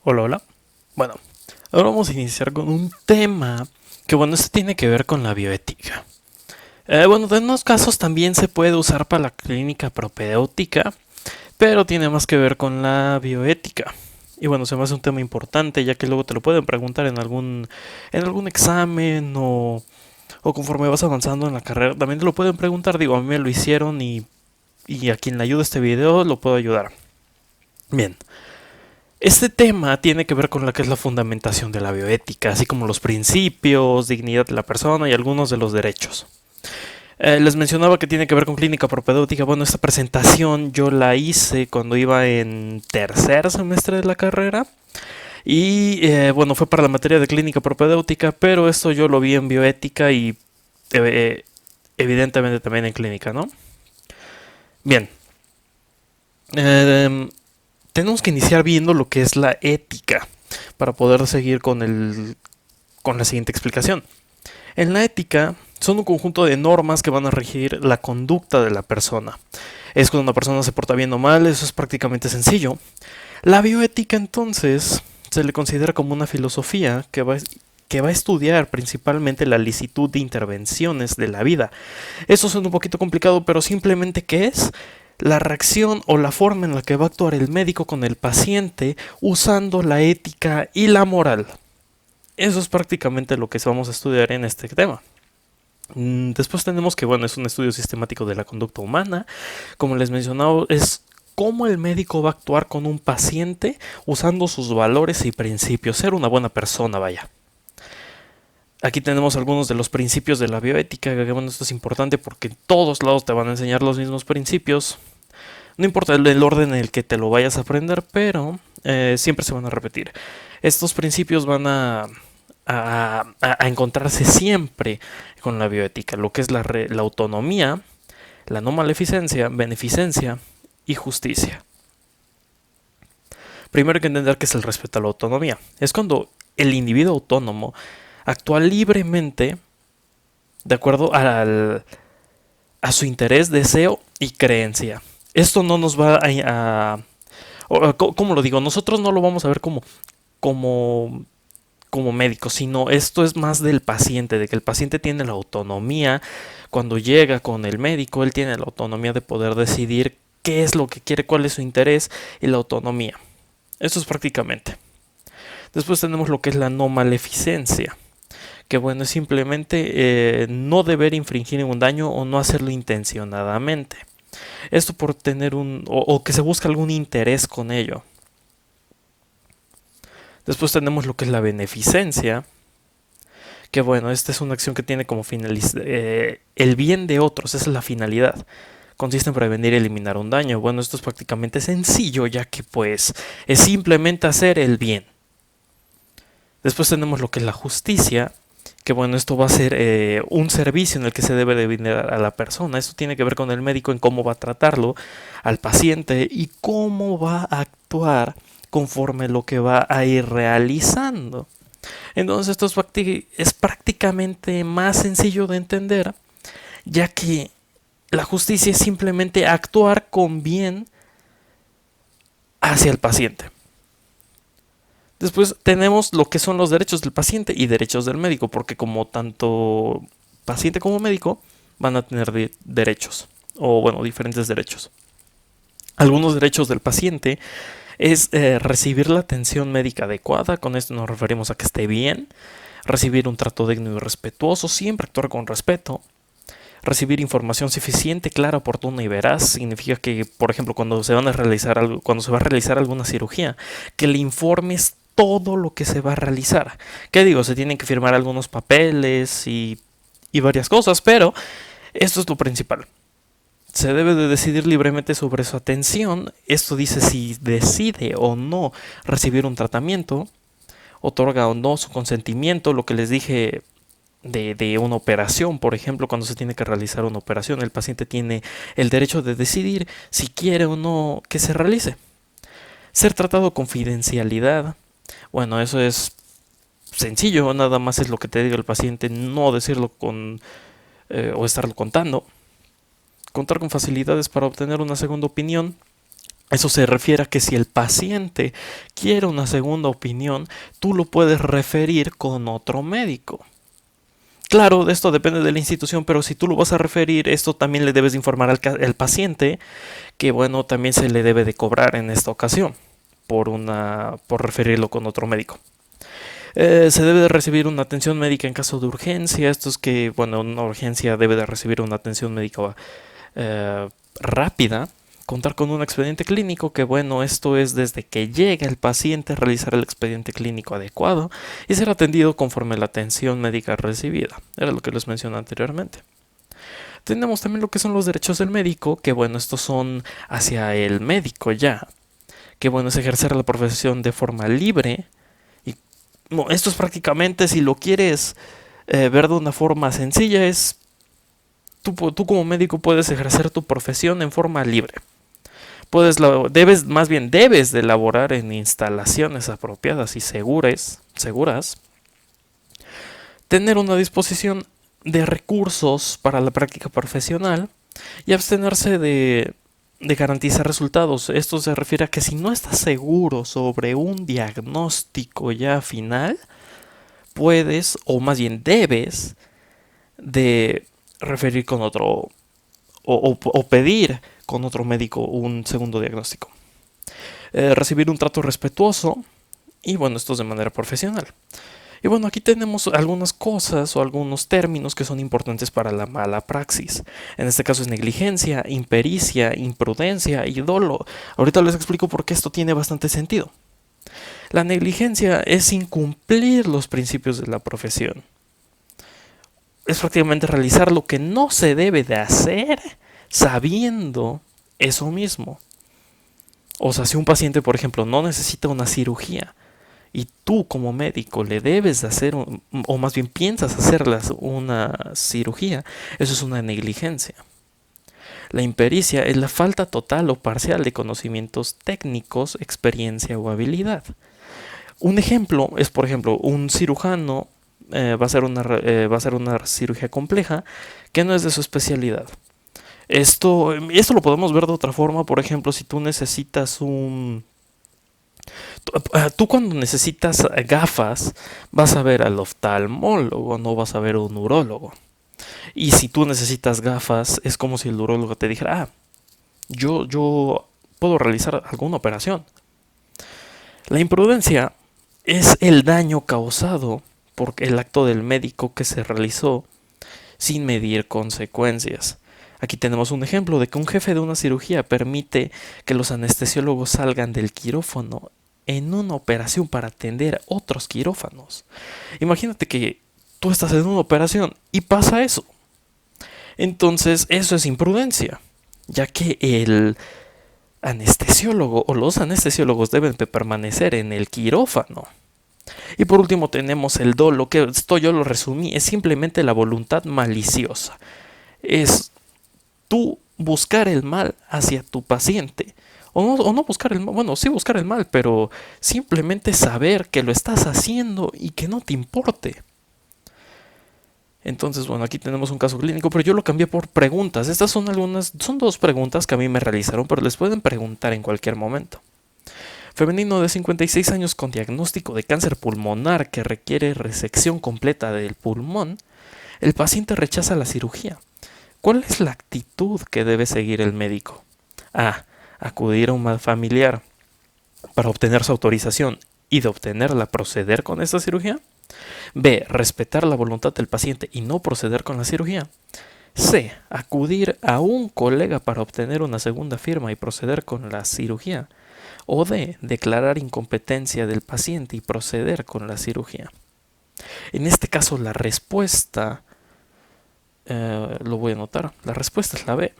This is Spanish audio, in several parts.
Hola, hola. Bueno, ahora vamos a iniciar con un tema que, bueno, este tiene que ver con la bioética. Bueno, en unos casos también se puede usar para la clínica propedéutica, pero tiene más que ver con la bioética. Y bueno, se me hace un tema importante, ya que luego te lo pueden preguntar en algún examen o conforme vas avanzando en la carrera. También te lo pueden preguntar, digo, a mí me lo hicieron y a quien le ayude este video lo puedo ayudar. Bien, este tema tiene que ver con lo que es la fundamentación de la bioética, así como los principios, dignidad de la persona y algunos de los derechos. Les mencionaba que tiene que ver con clínica propedéutica. Bueno, esta presentación yo la hice cuando iba en tercer semestre de la carrera y bueno, fue para la materia de clínica propedéutica, pero esto yo lo vi en bioética y eh, evidentemente también en clínica, ¿no? Bien, eh, tenemos que iniciar viendo lo que es la ética para poder seguir con la siguiente explicación. En la ética son un conjunto de normas que van a regir la conducta de la persona. Es cuando una persona se porta bien o mal, eso es prácticamente sencillo. La bioética entonces se le considera como una filosofía que va a estudiar principalmente la licitud de intervenciones de la vida. Eso suena un poquito complicado, pero simplemente ¿qué es? La reacción o la forma en la que va a actuar el médico con el paciente usando la ética y la moral. Eso es prácticamente lo que vamos a estudiar en este tema. Después tenemos que, bueno, es un estudio sistemático de la conducta humana. Como les mencionaba, es cómo el médico va a actuar con un paciente usando sus valores y principios. Ser una buena persona, vaya. Aquí tenemos algunos de los principios de la bioética. Bueno, esto es importante porque en todos lados te van a enseñar los mismos principios. No importa el orden en el que te lo vayas a aprender, pero siempre se van a repetir. Estos principios van a encontrarse siempre con la bioética, lo que es la autonomía, la no maleficencia, beneficencia y justicia. Primero hay que entender que es el respeto a la autonomía. Es cuando el individuo autónomo actúa libremente de acuerdo a su interés, deseo y creencia. Esto no nos va ¿cómo lo digo? Nosotros no lo vamos a ver como como médico, sino esto es más del paciente, de que el paciente tiene la autonomía, cuando llega con el médico, él tiene la autonomía de poder decidir qué es lo que quiere, cuál es su interés y la autonomía. Eso es prácticamente. Después tenemos lo que es la no maleficencia, que bueno, es simplemente no deber infringir un daño o no hacerlo intencionadamente. Esto por tener o que se busca algún interés con ello. Después tenemos lo que es la beneficencia, que bueno, esta es una acción que tiene como finalidad el bien de otros, esa es la finalidad. Consiste en prevenir y eliminar un daño. Bueno, esto es prácticamente sencillo, ya que pues es simplemente hacer el bien. Después tenemos lo que es la justicia, que bueno, esto va a ser un servicio en el que se debe de brindar a la persona. Esto tiene que ver con el médico en cómo va a tratarlo al paciente y cómo va a actuar conforme lo que va a ir realizando. Entonces esto es prácticamente más sencillo de entender, ya que la justicia es simplemente actuar con bien hacia el paciente. Después tenemos lo que son los derechos del paciente y derechos del médico, porque como tanto paciente como médico van a tener derechos, o bueno, diferentes derechos. Algunos derechos del paciente es recibir la atención médica adecuada, con esto nos referimos a que esté bien, recibir un trato digno y respetuoso, siempre actuar con respeto, recibir información suficiente, clara, oportuna y veraz. Significa que, por ejemplo, cuando se va a realizar alguna cirugía, que le informes todo lo que se va a realizar. ¿Qué digo? Se tienen que firmar algunos papeles y varias cosas, pero esto es lo principal. Se debe de decidir libremente sobre su atención. Esto dice si decide o no recibir un tratamiento, otorga o no su consentimiento, lo que les dije de una operación, por ejemplo, cuando se tiene que realizar una operación, el paciente tiene el derecho de decidir si quiere o no que se realice. Ser tratado con confidencialidad, bueno, eso es sencillo, nada más es lo que te diga el paciente, no decirlo o estarlo contando. Contar con facilidades para obtener una segunda opinión, Eso se refiere a que si el paciente quiere una segunda opinión, tú lo puedes referir con otro médico. Claro, de esto depende de la institución, pero si tú lo vas a referir, esto también le debes informar al paciente que, bueno, también se le debe de cobrar en esta ocasión por referirlo con otro médico. Se debe de recibir una atención médica en caso de urgencia. Esto es que, bueno, una urgencia debe de recibir una atención médica eh, rápida. Contar con un expediente clínico, que bueno, esto es desde que llega el paciente, realizar el expediente clínico adecuado y ser atendido conforme a la atención médica recibida. Era lo que les mencioné anteriormente. Tenemos también lo que son los derechos del médico, que bueno, estos son hacia el médico ya, que bueno, es ejercer la profesión de forma libre. Y no, esto es prácticamente, si lo quieres ver de una forma sencilla, es tú como médico puedes ejercer tu profesión en forma libre. Debes de laborar en instalaciones apropiadas y seguras, tener una disposición de recursos para la práctica profesional y abstenerse de garantizar resultados. Esto se refiere a que si no estás seguro sobre un diagnóstico ya final, puedes, o más bien debes, de referir con otro o pedir con otro médico un segundo diagnóstico. Recibir un trato respetuoso y bueno, esto es de manera profesional. Y bueno, aquí tenemos algunas cosas o algunos términos que son importantes para la mala praxis. En este caso es negligencia, impericia, imprudencia y dolo. Ahorita les explico por qué esto tiene bastante sentido. La negligencia es incumplir los principios de la profesión. Es prácticamente realizar lo que no se debe de hacer sabiendo eso mismo. O sea, si un paciente, por ejemplo, no necesita una cirugía y tú como médico le debes de hacer, o más bien piensas hacerlas una cirugía, eso es una negligencia. La impericia es la falta total o parcial de conocimientos técnicos, experiencia o habilidad. Un ejemplo es, por ejemplo, un cirujano va a hacer una cirugía compleja que no es de su especialidad. Esto lo podemos ver de otra forma. Por ejemplo, si tú necesitas tú cuando necesitas gafas, vas a ver al oftalmólogo, no vas a ver a un urólogo. Y si tú necesitas gafas, es como si el urólogo te dijera, yo puedo realizar alguna operación. La imprudencia es el daño causado por el acto del médico que se realizó sin medir consecuencias. Aquí tenemos un ejemplo de que un jefe de una cirugía permite que los anestesiólogos salgan del quirófano en una operación para atender otros quirófanos. Imagínate que tú estás en una operación y pasa eso. Entonces eso es imprudencia, ya que el anestesiólogo o los anestesiólogos deben permanecer en el quirófano. Y por último tenemos el dolo, que esto yo lo resumí, es simplemente la voluntad maliciosa. Es tú buscar el mal hacia tu paciente. O no buscar el mal, bueno, sí buscar el mal, pero simplemente saber que lo estás haciendo y que no te importe. Entonces, bueno, aquí tenemos un caso clínico, pero yo lo cambié por preguntas. Estas son dos preguntas que a mí me realizaron, pero les pueden preguntar en cualquier momento. Femenino de 56 años con diagnóstico de cáncer pulmonar que requiere resección completa del pulmón. El paciente rechaza la cirugía. ¿Cuál es la actitud que debe seguir el médico? A. Acudir a un familiar para obtener su autorización y de obtenerla proceder con esta cirugía. B. Respetar la voluntad del paciente y no proceder con la cirugía. C. Acudir a un colega para obtener una segunda firma y proceder con la cirugía. O D. Declarar incompetencia del paciente y proceder con la cirugía. En este caso la respuesta, lo voy a anotar, la respuesta es la B.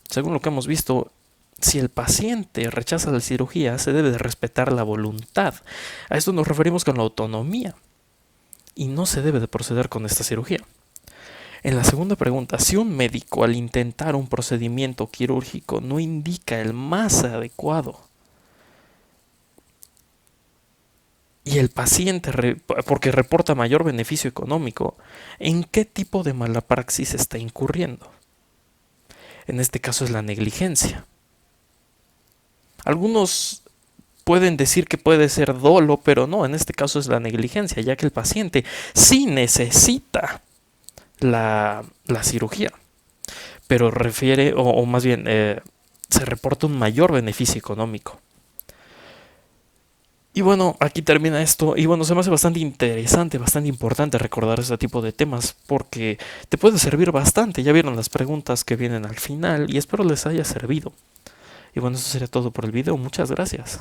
Según lo que hemos visto, si el paciente rechaza la cirugía, se debe de respetar la voluntad. A esto nos referimos con la autonomía. Y no se debe de proceder con esta cirugía. En la segunda pregunta, si un médico al intentar un procedimiento quirúrgico no indica el más adecuado y el paciente porque reporta mayor beneficio económico, ¿en qué tipo de mala praxis está incurriendo? En este caso es la negligencia. Algunos pueden decir que puede ser dolo, pero no, en este caso es la negligencia, ya que el paciente sí necesita la cirugía, pero refiere, o más bien, se reporta un mayor beneficio económico. Y bueno, aquí termina esto. Y bueno, se me hace bastante interesante, bastante importante recordar este tipo de temas porque te puede servir bastante. Ya vieron las preguntas que vienen al final y espero les haya servido. Y bueno, eso sería todo por el video. Muchas gracias.